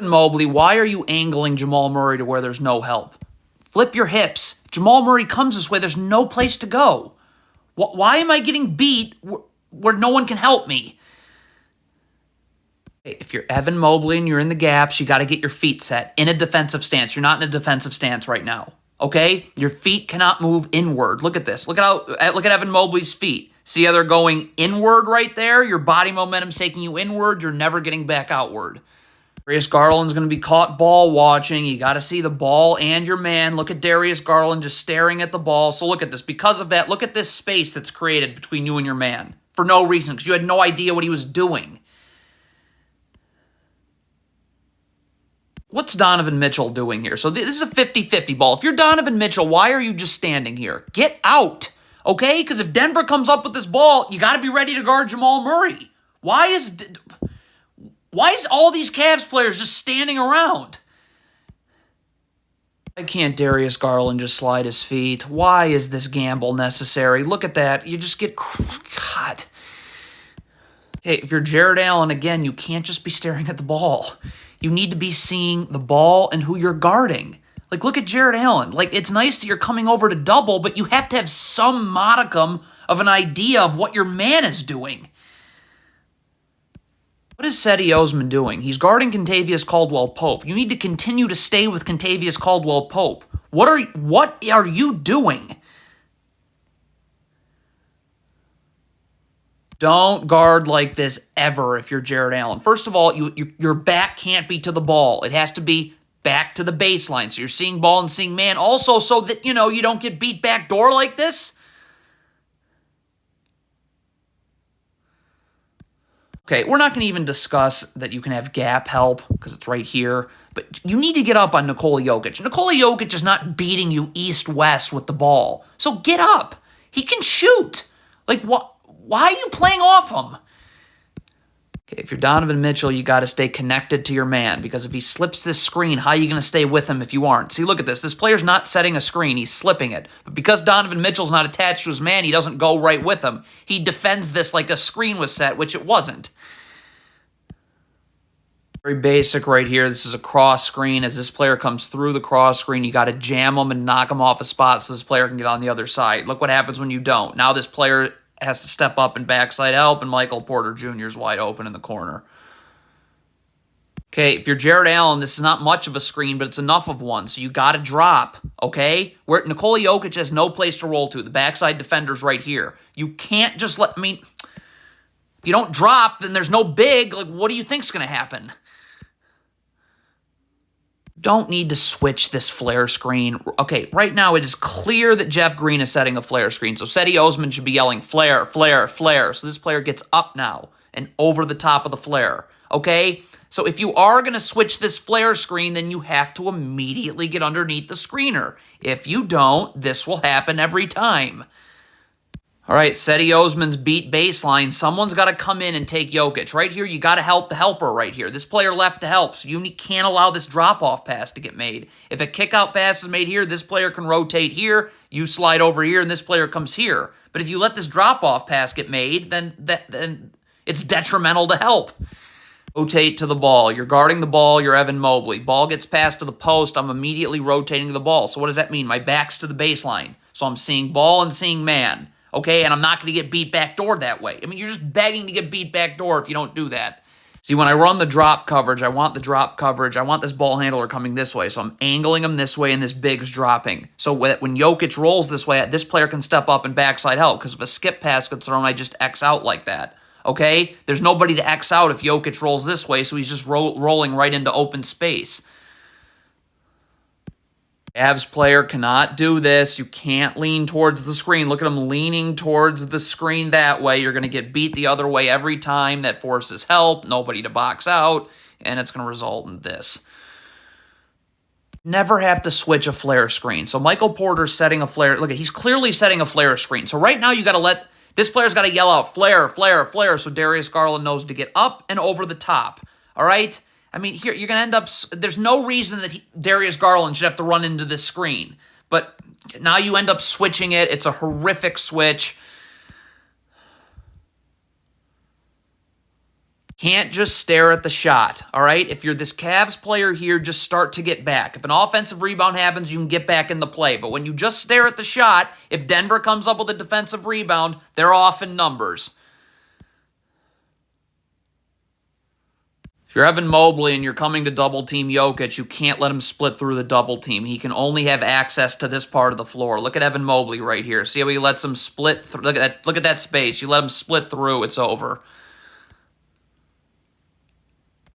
Mobley, why are you angling Jamal Murray to where there's no help? Flip your hips. Jamal Murray comes this way. There's no place to go. Why am I getting beat where no one can help me? If you're Evan Mobley and you're in the gaps, you got to get your feet set in a defensive stance. You're not in a defensive stance right now. Okay? Your feet cannot move inward. Look at this. Look at Evan Mobley's feet. See how they're going inward right there? Your body momentum's taking you inward. You're never getting back outward. Darius Garland's going to be caught ball watching. You got to see the ball and your man. Look at Darius Garland just staring at the ball. So look at this. Because of that, look at this space that's created between you and your man for no reason because you had no idea what he was doing. What's Donovan Mitchell doing here? So this is a 50-50 ball. If you're Donovan Mitchell, why are you just standing here? Get out, okay? Because if Denver comes up with this ball, you got to be ready to guard Jamal Murray. Why is all these Cavs players just standing around? Why can't Darius Garland just slide his feet? Why is this gamble necessary? Look at that. You just get... God. Hey, if you're Jared Allen, again, you can't just be staring at the ball. You need to be seeing the ball and who you're guarding. Like, look at Jared Allen. Like, it's nice that you're coming over to double, but you have to have some modicum of an idea of what your man is doing. What is Cedi Osman doing? He's guarding Kentavious Caldwell-Pope. You need to continue to stay with Kentavious Caldwell-Pope. What are you doing? Don't guard like this ever if you're Jared Allen. First of all, your back can't be to the ball. It has to be back to the baseline. So you're seeing ball and seeing man. Also, so that, you don't get beat backdoor like this. Okay, we're not going to even discuss that you can have gap help because it's right here. But you need to get up on Nikola Jokic. Nikola Jokic is not beating you east-west with the ball. So get up. He can shoot. Like, what? Why are you playing off him? Okay, if you're Donovan Mitchell, you got to stay connected to your man because if he slips this screen, how are you going to stay with him if you aren't? See, look at this. This player's not setting a screen. He's slipping it. But because Donovan Mitchell's not attached to his man, he doesn't go right with him. He defends this like a screen was set, which it wasn't. Very basic right here. This is a cross screen. As this player comes through the cross screen, you got to jam him and knock him off a spot so this player can get on the other side. Look what happens when you don't. Now this player has to step up and backside help, and Michael Porter Jr. is wide open in the corner. Okay, if you're Jared Allen, this is not much of a screen, but it's enough of one, so you got to drop, okay? Where Nikola Jokic has no place to roll to. The backside defender's right here. You can't just if you don't drop, then there's no big. Like, what do you think's going to happen? Don't need to switch this flare screen. Okay, right now it is clear that Jeff Green is setting a flare screen. So Cedi Osman should be yelling flare, flare, flare. So this player gets up now and over the top of the flare. Okay? So if you are going to switch this flare screen, then you have to immediately get underneath the screener. If you don't, this will happen every time. All right, Cedi Osman's beat baseline. Someone's got to come in and take Jokic. Right here, you got to help the helper right here. This player left to help, so you can't allow this drop-off pass to get made. If a kick-out pass is made here, this player can rotate here, you slide over here, and this player comes here. But if you let this drop-off pass get made, then it's detrimental to help. Rotate to the ball. You're guarding the ball. You're Evan Mobley. Ball gets passed to the post. I'm immediately rotating to the ball. So what does that mean? My back's to the baseline. So I'm seeing ball and seeing man. Okay, and I'm not going to get beat backdoor that way. I mean, you're just begging to get beat backdoor if you don't do that. See, when I run the drop coverage, I want the drop coverage. I want this ball handler coming this way. So I'm angling him this way, and this big's dropping. So when Jokic rolls this way, this player can step up and backside help. Because if a skip pass gets thrown, I just X out like that. Okay? There's nobody to X out if Jokic rolls this way, so he's just rolling right into open space. Cavs player cannot do this. You can't lean towards the screen. Look at him leaning towards the screen that way. You're going to get beat the other way every time. That forces help, nobody to box out, and it's going to result in this. Never have to switch a flare screen. So Michael Porter's setting a flare. Look, he's clearly setting a flare screen. So right now you got to let this player's got to yell out flare, flare, flare, so Darius Garland knows to get up and over the top. All right? I mean, here, you're going to end up... There's no reason that Darius Garland should have to run into this screen. But now you end up switching it. It's a horrific switch. Can't just stare at the shot, all right? If you're this Cavs player here, just start to get back. If an offensive rebound happens, you can get back in the play. But when you just stare at the shot, if Denver comes up with a defensive rebound, they're off in numbers. If you're Evan Mobley and you're coming to double-team Jokic, you can't let him split through the double team. He can only have access to this part of the floor. Look at Evan Mobley right here. See how he lets him split through? Look at that space. You let him split through, it's over.